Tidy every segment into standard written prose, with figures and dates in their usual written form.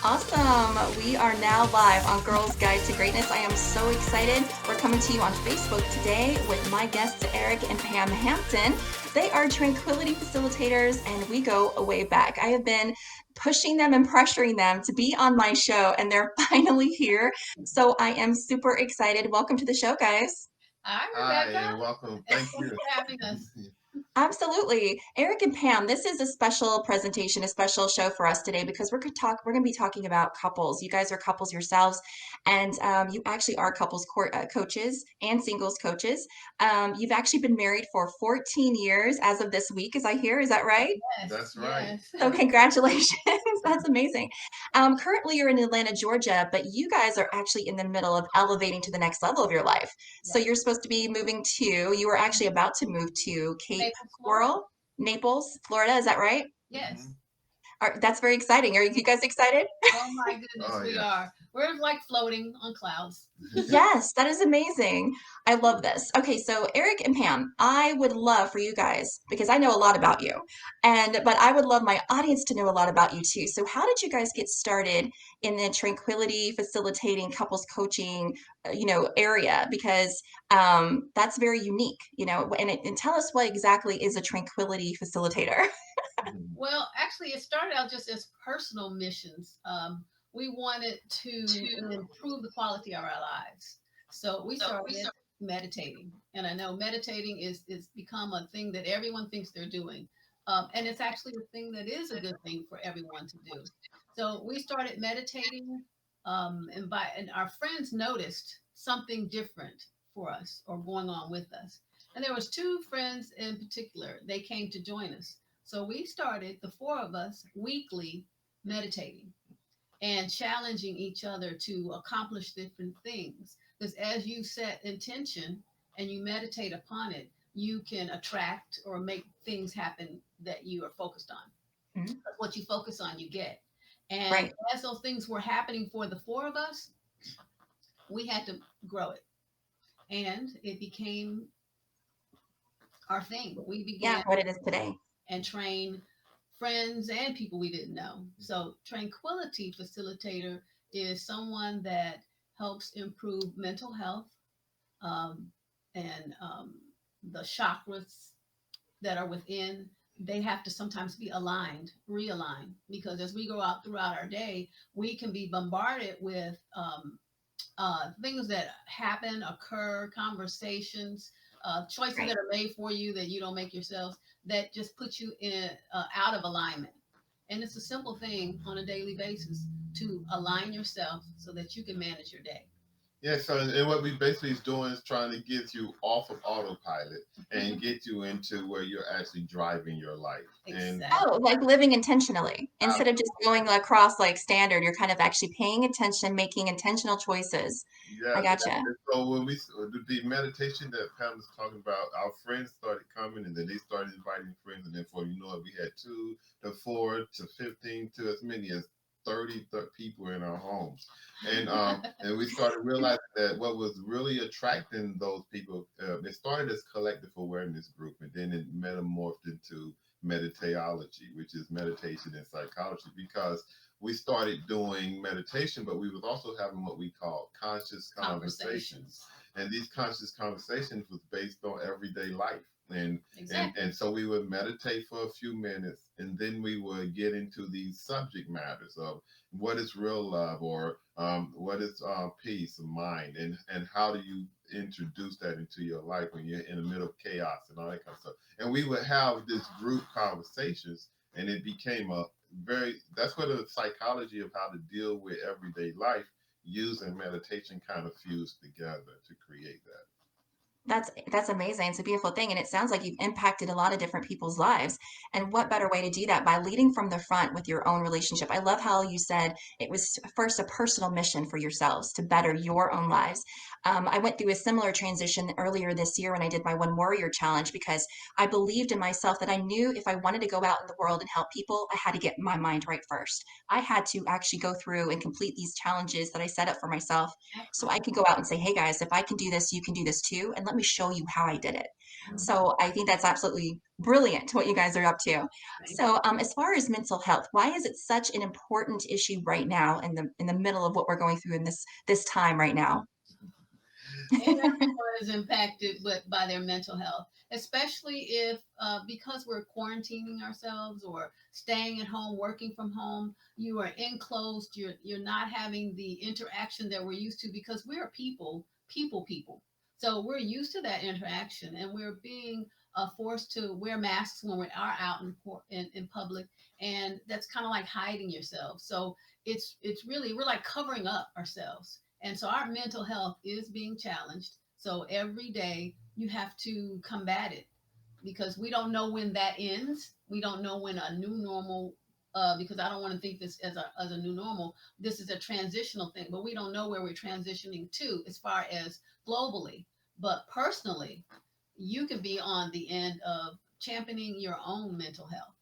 Awesome. We are now live on Girls Guide to Greatness. I am so excited. We're coming to you on Facebook today with my guests, Eric and Pam Hampton. They are Tranquility Facilitators, and we go way back. I have been pushing them and pressuring them to be on my show, and they're finally here. So I am super excited. Welcome to the show, guys. Hi, Hi, Rebecca. and welcome. And Thank thanks you. for having us. Absolutely. Eric and Pam, this is a special presentation, a special show for us today because we're going to be talking about couples. You guys are couples yourselves, and you actually are coaches and singles coaches. You've actually been married for 14 years as of this week, as I hear. Is that right? Yes, That's right. yes. So congratulations. That's amazing. Currently you're in Atlanta, Georgia, but you guys are actually in the middle of elevating to the next level of your life. So Yes. you're supposed to be you were actually about to move to Cape Naples, Florida? Coral, Naples, Florida. Is that right? Hmm. Yes. That's very exciting. Are you guys excited? Oh my goodness, Oh, we yeah. are. We're like floating on clouds. Yes, that is amazing. I love this. Okay, so Eric and Pam, I would love for you guys, because I know a lot about you, but I would love my audience to know a lot about you too. So how did you guys get started in the tranquility facilitating couples coaching, area? Because that's very unique, and tell us what exactly is a tranquility facilitator. Mhm. Well, actually, it started out just as personal missions. We wanted to improve the quality of our lives. So we started meditating. And I know meditating is become a thing that everyone thinks they're doing. And it's actually a thing that is a good thing for everyone to do. So we started meditating, and our friends noticed something different for us or going on with us. And there was two friends in particular. They came to join us, so we started, the four of us, weekly meditating and challenging each other to accomplish different things. Because as you set intention and you meditate upon it, you can attract or make things happen that you are focused on. Mhm. What you focus on, you get. And Right. as those things were happening for the four of us, we had to grow it. And it became our thing. We Yeah, began what it is today. and train friends and people we didn't know. So, Tranquility Facilitator is someone that helps improve mental health, um, and the chakras that are within. They have to sometimes be aligned, realigned, because as we go out throughout our day, we can be bombarded with things that happen, occur, conversations, choices Right. that are made for you that you don't make yourselves, that just put you in out of alignment. And it's a simple thing on a daily basis to align yourself so that you can manage your day. Yeah, so and what we basically is doing is trying to get you off of autopilot and get you into where you're actually driving your life. And Oh, Exactly. like living intentionally instead of just absolutely, going across like standard, you're kind of actually paying attention, making intentional choices. I yes. gotcha. And so when the meditation that Pam was talking about, our friends started coming, and then they started inviting friends, and then before you know it, we had two to four to 15 to as many as 30 people in our homes, and we started realizing that what was really attracting those people, it started as collective awareness group, and then it metamorphed into meditatology, which is meditation and psychology, because we started doing meditation, but we was also having what we call conscious conversations. Conversations. And these conscious conversations was based on everyday life. And Exactly. and so we would meditate for a few minutes, and then we would get into these subject matters of what is real love, or what is peace of mind, and how do you introduce that into your life when you're in the middle of chaos and all that kind of stuff. And we would have this group conversations, and it became a very, that's where the psychology of how to deal with everyday life using meditation kind of fused together to create that. That's amazing. It's a beautiful thing, and it sounds like you've impacted a lot of different people's lives. And what better way to do that by leading from the front with your own relationship? I love how you said it was first a personal mission for yourselves to better your own lives. I went through a similar transition earlier this year when I did my One Warrior Challenge because I believed in myself that I knew if I wanted to go out in the world and help people, I had to get my mind right first. I had to actually go through and complete these challenges that I set up for myself so I Absolutely. could go out and say, hey guys, if I can do this, you can do this too. And let me show you how I did it. Mhm. So I think that's absolutely brilliant what you guys are up to. Right. So as far as mental health, why is it such an important issue right now in the middle of what we're going through in this time right now? Everyone is impacted by their mental health, especially if because we're quarantining ourselves or staying at home, working from home. You are enclosed. You're not having the interaction that we're used to because we're people. So we're used to that interaction, and we're being forced to wear masks when we are out in public, and that's kind of like hiding yourself. So it's really we're like covering up ourselves, and so our mental health is being challenged. So every day you have to combat it because we don't know when that ends. We don't know when a new normal, because I don't want to think this as a new normal. This is a transitional thing, but we don't know where we're transitioning to as far as globally. But personally, you could be on the end of championing your own mental health.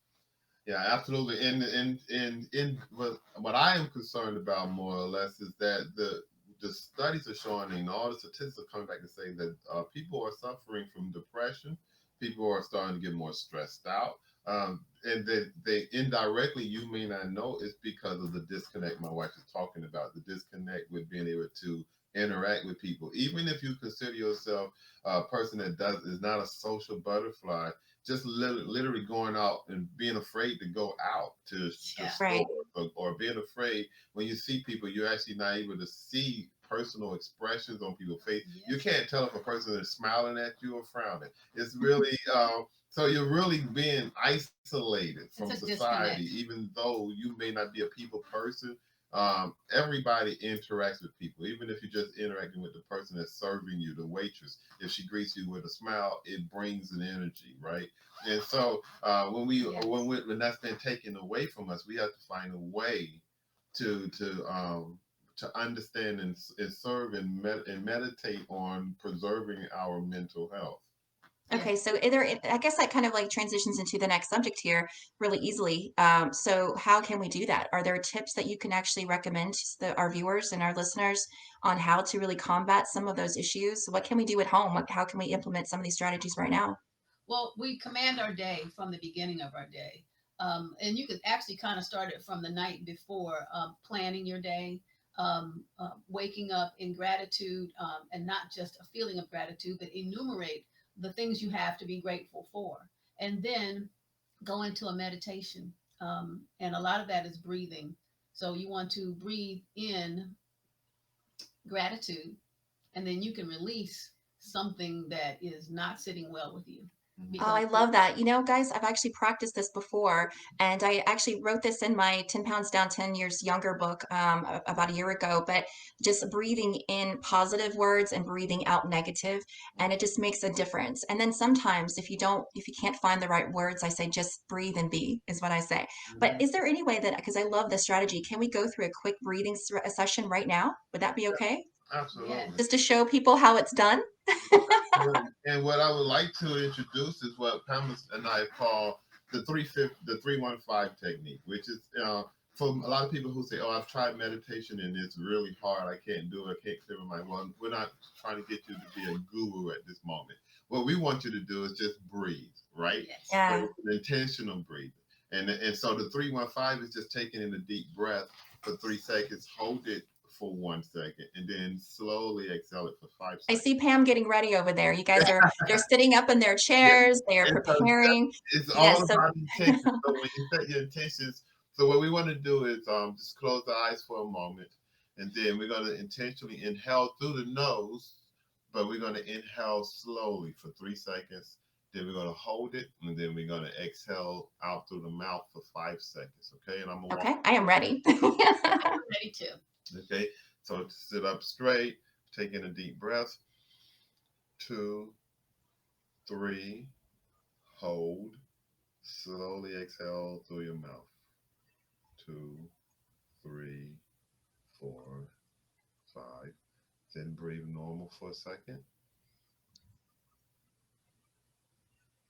Yeah, absolutely. And what I am concerned about more or less is that the studies are showing, and all the statistics are coming back to say that people are suffering from depression. People are starting to get more stressed out, and that they indirectly, you may not know, it's because of the disconnect my wife is talking about. The disconnect with being able to interact with people, even if you consider yourself a person that does is not a social butterfly, just literally going out and being afraid to go out to Yeah. Right. stores, or being afraid when you see people, you're actually not able to see personal expressions on people's face. Yes. You can't tell if a person is smiling at you or frowning. It's really so you're really being isolated from society, even though you may not be a people person. Everybody interacts with people, even if you're just interacting with the person that's serving you, the waitress. If she greets you with a smile, it brings an energy, right? And so Yes. when that's been taken away from us, we have to find a way to understand and serve and meditate on preserving our mental health. Okay, so I guess that kind of like transitions into the next subject here really easily. So how can we do that? Are there tips that you can actually recommend to our viewers and our listeners on how to really combat some of those issues? What can we do at home? How can we implement some of these strategies right now? Well, we command our day from the beginning of our day. And you could actually kind of start it from the night before, planning your day, waking up in gratitude, and not just a feeling of gratitude, but enumerate the things you have to be grateful for. And then go into a meditation. And a lot of that is breathing. So you want to breathe in gratitude, and then you can release something that is not sitting well with you. Oh, Because I love that. You know, guys, I've actually practiced this before, and I actually wrote this in my 10 Pounds Down, 10 Years Younger book about a year ago. But just breathing in positive words and breathing out negative, and it just makes a difference. And then sometimes if you can't find the right words, I say just breathe and be, is what I say. But is there any way that, because I love this strategy, can we go through a quick breathing session right now? Would that be okay? Absolutely. Just to show people how it's done? And what I would like to introduce is what Pam and I call the 315 technique, which is for a lot of people who say, "Oh, I've tried meditation and it's really hard. I can't do it. I can't clear my mind." Well, we're not trying to get you to be a guru at this moment. What we want you to do is just breathe, right? yes. But Yeah. it's an intentional breathing. And so the 315 is just taking in a deep breath for 3 seconds, hold it for 1 second, and then slowly exhale it for five I seconds. see Pam getting ready over there. You guys they're sitting up in their Yeah. chairs, they are And so preparing. it's all Yes, so about intention. So when you set your intentions, so what we want to do is just close the eyes for a moment, and then we're going to intentionally inhale through the nose, but we're going to inhale slowly for 3 seconds. Then we're going to hold it, and then we're going to exhale out through the mouth for 5 seconds. Okay, and I'm gonna walk. okay, I am ready. I'm ready to. Okay, so sit up straight, take in a deep breath. 2, 3, hold. Slowly exhale through your mouth. 2, 3, 4, 5. Then breathe normal for a second.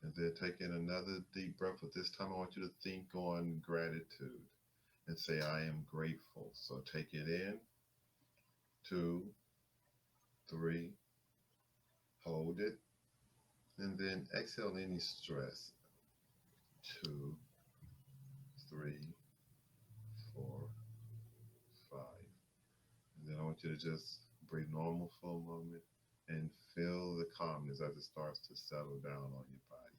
And then take in another deep breath. But this time I want you to think on gratitude and say, I am grateful. So take it in. 2, 3, hold it, and then exhale any stress. 2, 3, 4, 5. And then I want you to just breathe normal for a moment and feel the calmness as it starts to settle down on your body.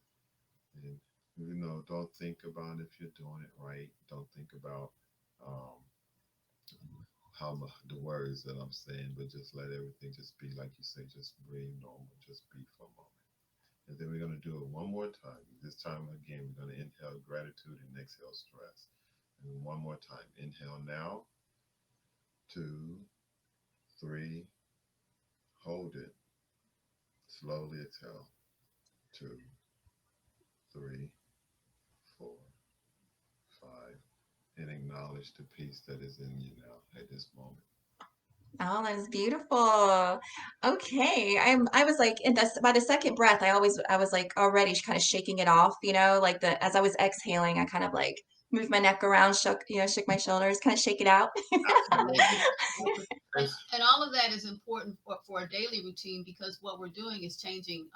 And don't think about if you're doing it right. Don't think about um, the words that I'm saying, but just let everything just be like you say. Just breathe normal. Just be for a moment. And then we're going to do it one more time. This time again, we're going to inhale gratitude and exhale stress. And one more time. Inhale now. 2, 3. Hold it. Slowly exhale. 2, 3, 4, 5. And acknowledge the peace that is in you now at this moment. Oh, that is beautiful. Okay. I was like in this by the second breath, I was like already kind of shaking it off, like as I was exhaling, I kind of like moved my neck around, shook my shoulders, kind of shake it out. Absolutely. And all of that is important for a daily routine, because what we're doing is changing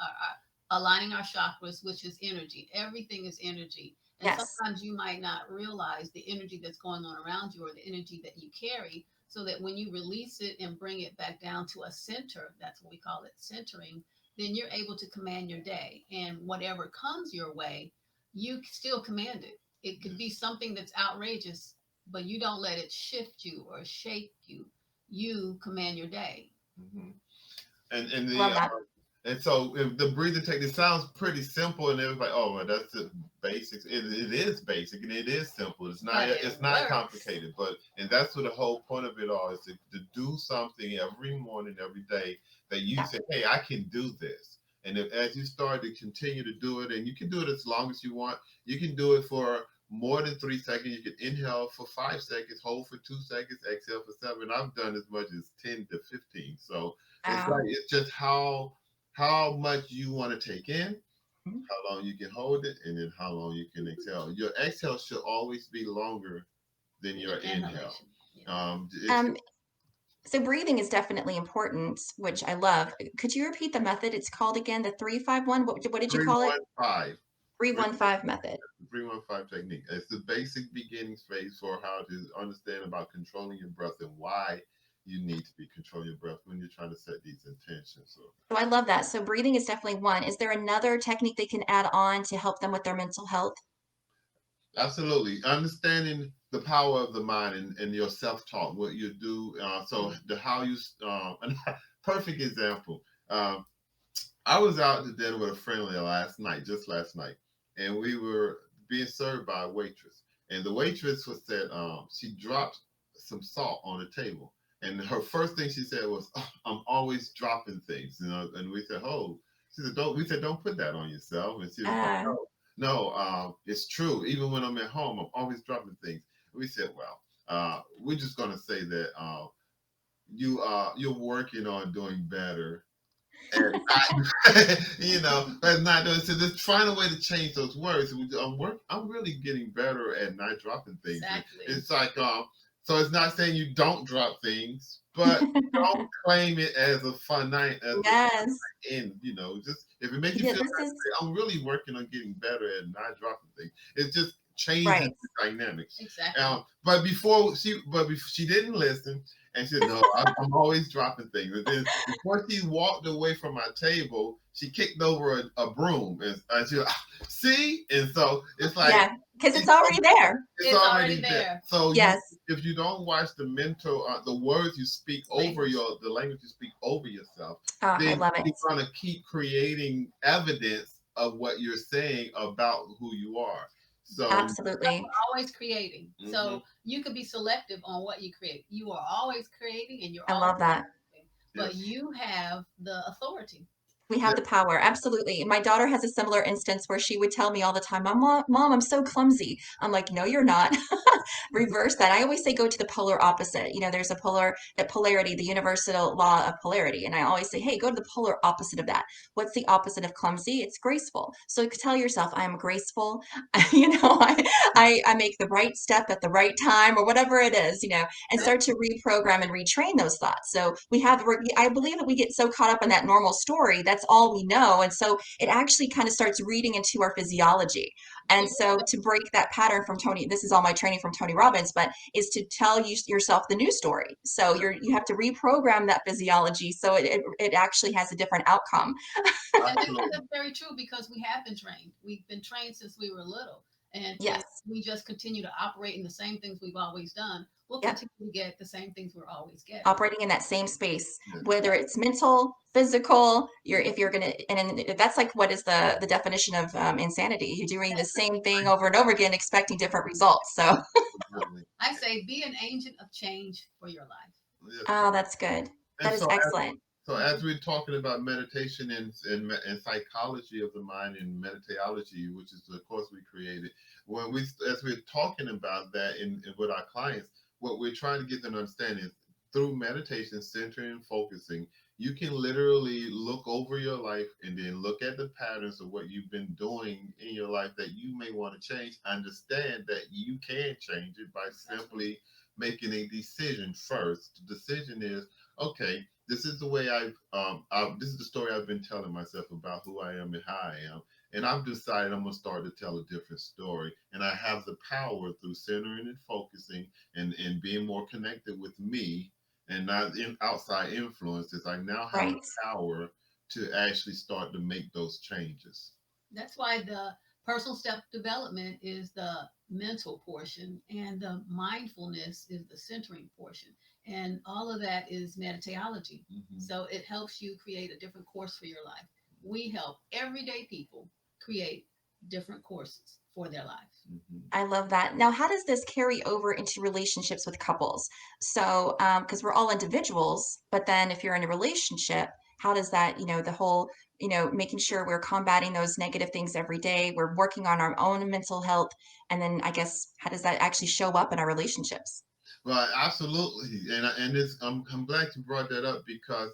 aligning our chakras, which is energy. Everything is energy. And Yes. sometimes you might not realize the energy that's going on around you, or the energy that you carry, so that when you release it and bring it back down to a center, that's what we call it, centering, then you're able to command your day. And whatever comes your way, you still command it. It could be something that's outrageous, but you don't let it shift you or shape you. You command your day. Mm-hmm. And Love that. and so if the breathing technique sounds pretty simple, and everybody's like, oh, well, that's the basics. It is basic and it is simple. It's not complicated, and that's what the whole point of it all is, to do something every morning, every day, that you say, hey, I can do this. And as you start to continue to do it, and you can do it as long as you want, you can do it for more than 3 seconds. You can inhale for 5 seconds, hold for 2 seconds, exhale for 7. I've done as much as 10 to 15. So it's just how much you want to take in, how long you can hold it, and then how long you can exhale. Your exhale should always be longer than your inhale. So breathing is definitely important, which I love. Could you repeat the method? It's called again, the 3-5-1. What did you call it? 3-1-5. 3-1-5 method. 3-1-5 technique. It's the basic beginning phase for how to understand about controlling your breath, and why you need to be controlling your breath when you're trying to set these intentions. So I love that. So breathing is definitely one. Is there another technique they can add on to help them with their mental health? absolutely, understanding the power of the mind, and your self-talk, what you do. So the how you perfect example. I was out to dinner with a friend just last night, and we were being served by a waitress. And the waitress was said, she dropped some salt on the table, and her first thing she said was, oh, "I'm always dropping things," And we said, "Oh," she said, "Don't." We said, "Don't put that on yourself." And she was like, "No, no, it's true. Even when I'm at home, I'm always dropping things." We said, "Well, we're just gonna say that you're working on doing better." And that's not doing. So just find a way to change those words. I'm really getting better at not dropping things. Exactly. It's like so it's not saying you don't drop things, but don't claim it as a finite Yes. end. Just if it makes you feel better, I'm really working on getting better at not dropping things. It just changes the dynamics. Exactly. But before she didn't listen. And she said, "No, I'm always dropping things." And then before she walked away from my table, she kicked over a broom, and she was, "See?" And so it's like, because it's already there. It's already there. So if you don't watch the words you speak over the language you speak over yourself, then I love it. you're gonna keep creating evidence of what you're saying about who you are. So absolutely, we're always creating. Mm-hmm. So you can be selective on what you create. You are always creating, and I love that. Creating, but you have the authority. We have the power. Absolutely. My daughter has a similar instance where she would tell me all the time, Mom, I'm so clumsy. I'm like, no, you're not. Reverse that. I always say go to the polar opposite. There's that polarity, the universal law of polarity. And I always say, hey, go to the polar opposite of that. What's the opposite of clumsy? It's graceful. So tell yourself, I'm graceful. I make the right step at the right time, or whatever it is, and start to reprogram and retrain those thoughts. So I believe that we get so caught up in that normal story. That's that's all we know. And so it actually kind of starts reading into our physiology. And so to break that pattern from Tony, this is all my training from Tony Robbins, but is to tell yourself the new story. So you have to reprogram that physiology so it actually has a different outcome. And Absolutely. that's very true because we have been trained. We've been trained since we were little. And if Yes. we just continue to operate in the same things we've always done, we'll Yep. continue to get the same things we're always getting. Operating in that same space, Yeah. whether it's mental, physical, if you're gonna, and that's like what is the definition of insanity? You're doing the same thing over and over again, expecting different results. So, Absolutely. I say be an agent of change for your life. Yes. oh, that's good. And That is excellent. so as we're talking about meditation and psychology of the mind and metallurgy, which is the course we created, as we're talking about that in with our clients, what we're trying to get them to understand is through meditation, centering and focusing, you can literally look over your life and then look at the patterns of what you've been doing in your life that you may want to change. Understand that you can change it by simply making a decision first. The decision is, okay, this is the way this is the story I've been telling myself about who I am and how I am. And I've decided I'm going to start to tell a different story. And I have the power through centering and focusing and being more connected with me and not in outside influences. I now have the Right. power to actually start to make those changes. That's why the personal step development is the mental portion and the mindfulness is the centering portion. And all of that is metallurgy. Mm-hmm. So it helps you create a different course for your life. We help everyday people create different courses for their lives. Mm-hmm. I love that. Now, how does this carry over into relationships with couples? So, because we're all individuals, but then if you're in a relationship, how does that, the whole, making sure we're combating those negative things every day, we're working on our own mental health, and then I guess how does that actually show up in our relationships? Well, absolutely, and it's I'm glad you brought that up because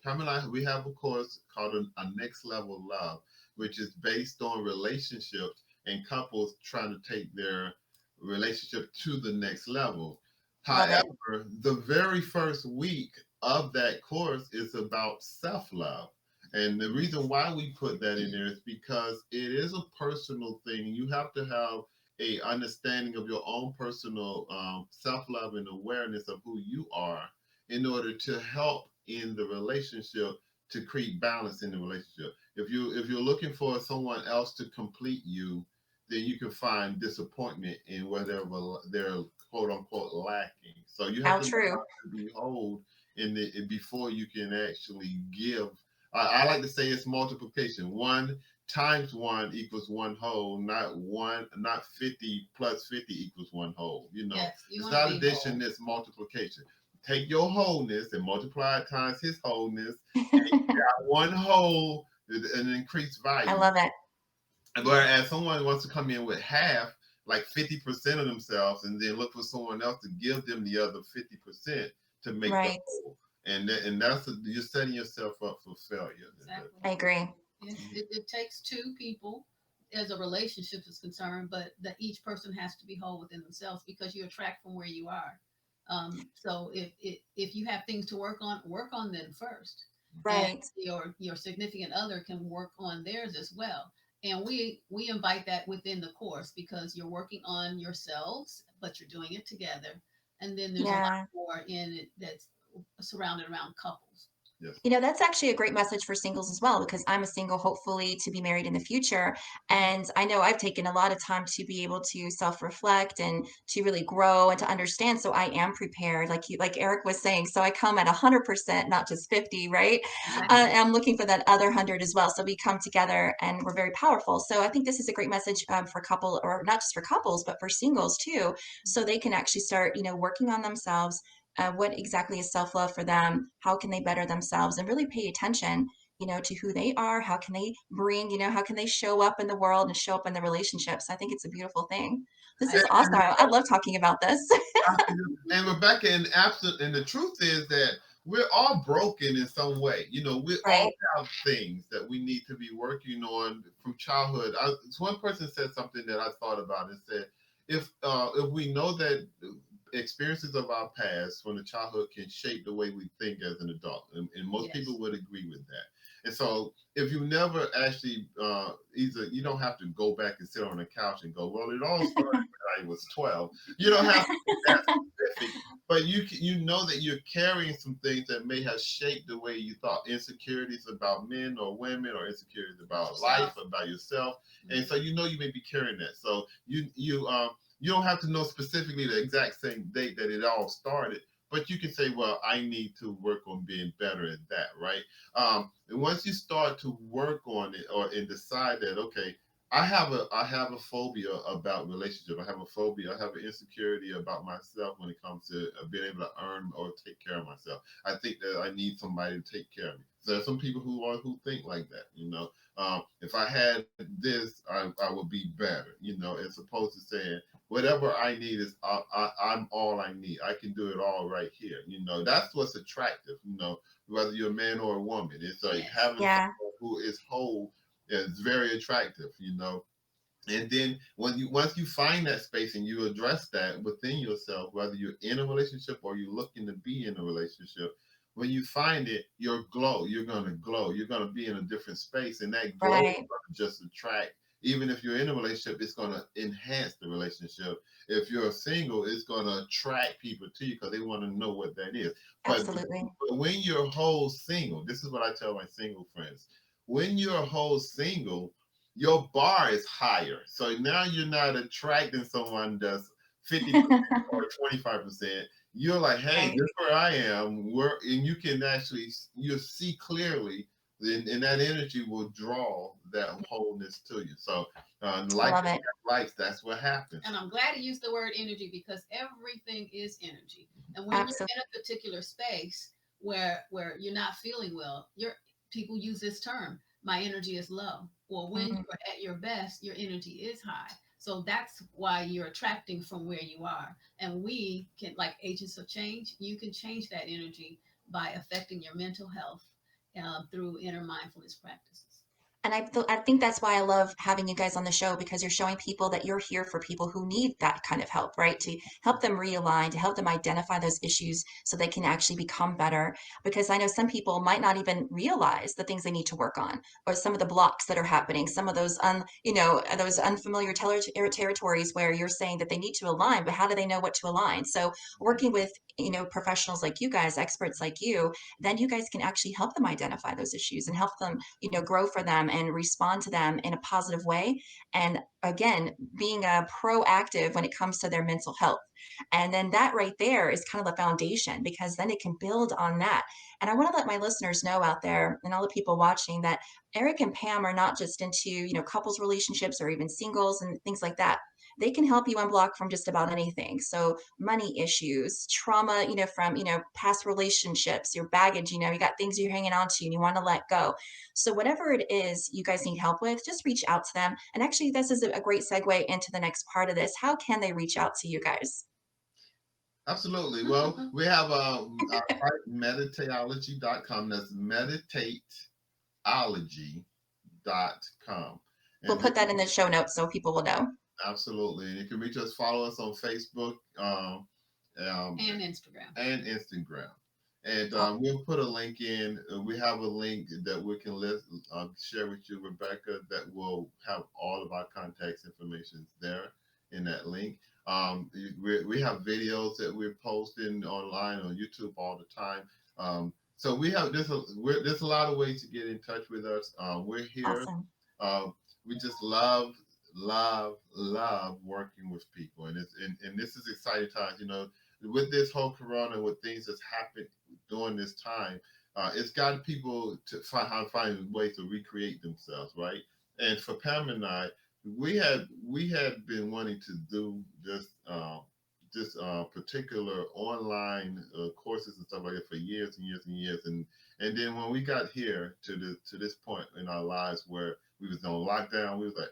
Pamela and I, we have a course called a Next Level Love, which is based on relationships and couples trying to take their relationship to the next level. Love it. However, the very first week of that course is about self love. And the reason why we put that in there is because it is a personal thing. You have to have a understanding of your own personal self-love and awareness of who you are in order to help in the relationship to create balance in the relationship. If you're looking for someone else to complete you, then you can find disappointment in whatever they're quote unquote lacking. So you have How to know true. how to be whole before you can actually give. I like to say it's multiplication. One times one equals one whole, not 50 plus 50 equals one whole. Yes, It's not addition, it's multiplication. Take your wholeness and multiply it times his wholeness, and you got one whole, an increased I value. love it. Whereas someone wants to come in with half, like 50% of themselves, and then look for someone else to give them the other 50% to make the Right. whole. And you're setting yourself up for failure. exactly. I agree. It takes two people as a relationship is concerned, but that each person has to be whole within themselves because you attract from where you are. So if you have things to work on them first, and Right. your significant other can work on theirs as well. And we invite that within the course because you're working on yourselves, but you're doing it together. And then there's a lot Yeah. more in it that's surrounded around couples. Yes. That's actually a great message for singles as well, because I'm a single, hopefully to be married in the future. And I know I've taken a lot of time to be able to self-reflect and to really grow and to understand. So I am prepared, like Eric was saying. So I come at 100%, not just 50, right? Exactly. And I'm looking for that other 100 as well. So we come together and we're very powerful. So I think this is a great message for couple, or not just for couples, but for singles too. So they can actually start, working on themselves, what exactly is self-love for them, how can they better themselves, and really pay attention, to who they are, how can they bring, how can they show up in the world and show up in the relationships. I think it's a beautiful thing. This I, is awesome. I love talking about this. And Rebecca, and the truth is that we're all broken in some way. We all Right. have things that we need to be working on from childhood. One person said something that I thought about and said, if we know that experiences of our past from the childhood can shape the way we think as an adult, and most yes. people would agree with that. And so if you never actually either, you don't have to go back and sit on the couch and go, well, it all started when I was 12. You don't have to be that specific, but you know that you're carrying some things that may have shaped the way you thought. Insecurities about men or women, or insecurities about life, about yourself. And so you know you may be carrying that. So you don't have to know specifically the exact same date that it all started, but you can say, well, I need to work on being better at that, right? And once you start to work on it, or and decide that, okay, I have a phobia about relationship. I have a phobia. I have an insecurity about myself when it comes to being able to earn or take care of myself. I think that I need somebody to take care of me. So there's some people who think like that. If I had this, I would be better. As opposed to saying whatever I need is I'm all I need. I can do it all right here. That's what's attractive. Whether you're a man or a woman, it's like having Yeah, someone who is whole is very attractive. And then once you find that space and you address that within yourself, whether you're in a relationship or you're looking to be in a relationship, when you find it, you're gonna glow. You're gonna be in a different space, and that glow is right. gonna just attract. Even if you're in a relationship, it's gonna enhance the relationship. If you're single, it's gonna attract people to you because they want to know what that is. But, Absolutely. but when you're whole single, this is what I tell my single friends. When you're whole single, your bar is higher. So now you're not attracting someone that's 50% or 25%. You're like, hey, this Right. is where I am. And you can actually you see clearly, and that energy will draw that wholeness to you. So I like love it. lights, that's what happens. And I'm glad you used the word energy because everything is energy. And when you're Absolutely. in a particular space where you're not feeling well, people use this term, my energy is low. Well, when Mhm. you're at your best, your energy is high. So that's why you're attracting from where you are. And we can, like agents of change, you can change that energy by affecting your mental health through inner mindfulness practices. And I think that's why I love having you guys on the show because you're showing people that you're here for people who need that kind of help, right? To help them realign, to help them identify those issues so they can actually become better. Because I know some people might not even realize the things they need to work on, or some of the blocks that are happening, some of those those unfamiliar territories where you're saying that they need to align, but how do they know what to align? So working with professionals like you guys, experts like you, then you guys can actually help them identify those issues and help them grow for them and respond to them in a positive way. And again, being proactive when it comes to their mental health. And then that right there is kind of the foundation because then it can build on that. And I want to let my listeners know out there and all the people watching that Eric and Pam are not just into, couples relationships or even singles and things like that. They can help you unblock from just about anything. So money issues, trauma, from, past relationships, your baggage, you got things you're hanging on to and you want to let go. So whatever it is you guys need help with, just reach out to them. And actually, this is a great segue into the next part of this. How can they reach out to you guys? Absolutely. Well, we have our site, meditateology.com. That's meditateology.com. We'll And put that in the show notes so people will know. absolutely. And you can reach us, follow us on Facebook And Instagram. and Instagram. And Oh, we'll put a link in. We have a link that we can share with you, Rebecca, that will have all of our contacts information there in that link. We have videos that we're posting online on YouTube all the time. So there's a lot of ways to get in touch with us. We're here. awesome. Uh, we just love working with people, and this is exciting times. With this whole corona, with things that's happened during this time, it's got people to find ways to recreate themselves, right? And for Pam and I, we had been wanting to do this particular online courses and stuff like that for years and years and years, and then when we got here to this point in our lives where we was on lockdown, we was like,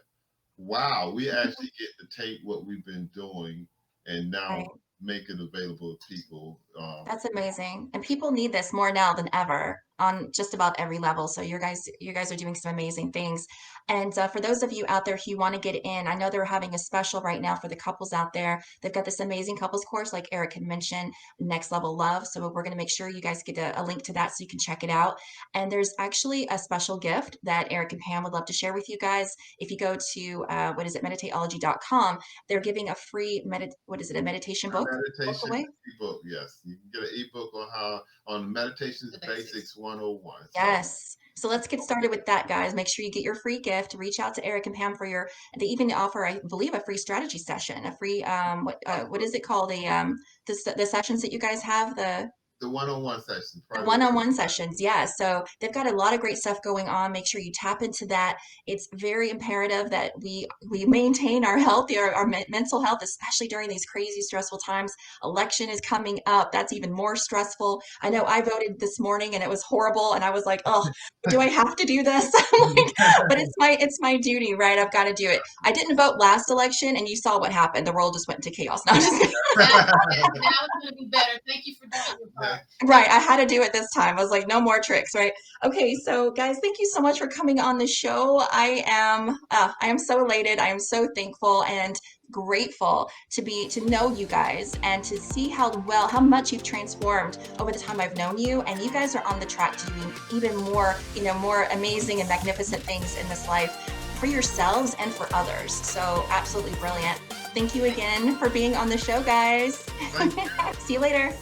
wow, we actually get to take what we've been doing and now Right. make it available to people. That's amazing. And people need this more now than ever. on just about every level. So you guys are doing some amazing things. And for those of you out there who want to get in, I know they're having a special right now for the couples out there. They've got this amazing couples course, like Eric had mentioned, Next Level Love. So we're going to make sure you guys get a link to that so you can check it out. And there's actually a special gift that Eric and Pam would love to share with you guys. If you go to meditateology.com, they're giving a free a meditation A book meditation away. ebook, yes. You can get an ebook on Meditations Basics 101. Yes. So let's get started with that, guys. Make sure you get your free gift. Reach out to Eric and Pam for they even offer, I believe, a free strategy session, a free, what is it called? The sessions that you guys have, The one-on-one session. the one-on-one sessions, yeah. So they've got a lot of great stuff going on. Make sure you tap into that. It's very imperative that we maintain our health, our mental health, especially during these crazy stressful times. Election is coming up. That's even more stressful. I know I voted this morning and it was horrible, and I was like, oh, do I have to do this? But it's my duty, right? I've got to do it. I didn't vote last election, and you saw what happened. The world just went into chaos. No, I'm just kidding. Now it's going to be better. Thank you for doing your part. Right, I had to do it this time. I was like, no more tricks, right? Okay, so guys, thank you so much for coming on the show. I am so elated. I am so thankful and grateful to know you guys and to see how much you've transformed over the time I've known you. And you guys are on the track to doing even more, more amazing and magnificent things in this life for yourselves and for others. So absolutely brilliant. Thank you again for being on the show, guys. See you later.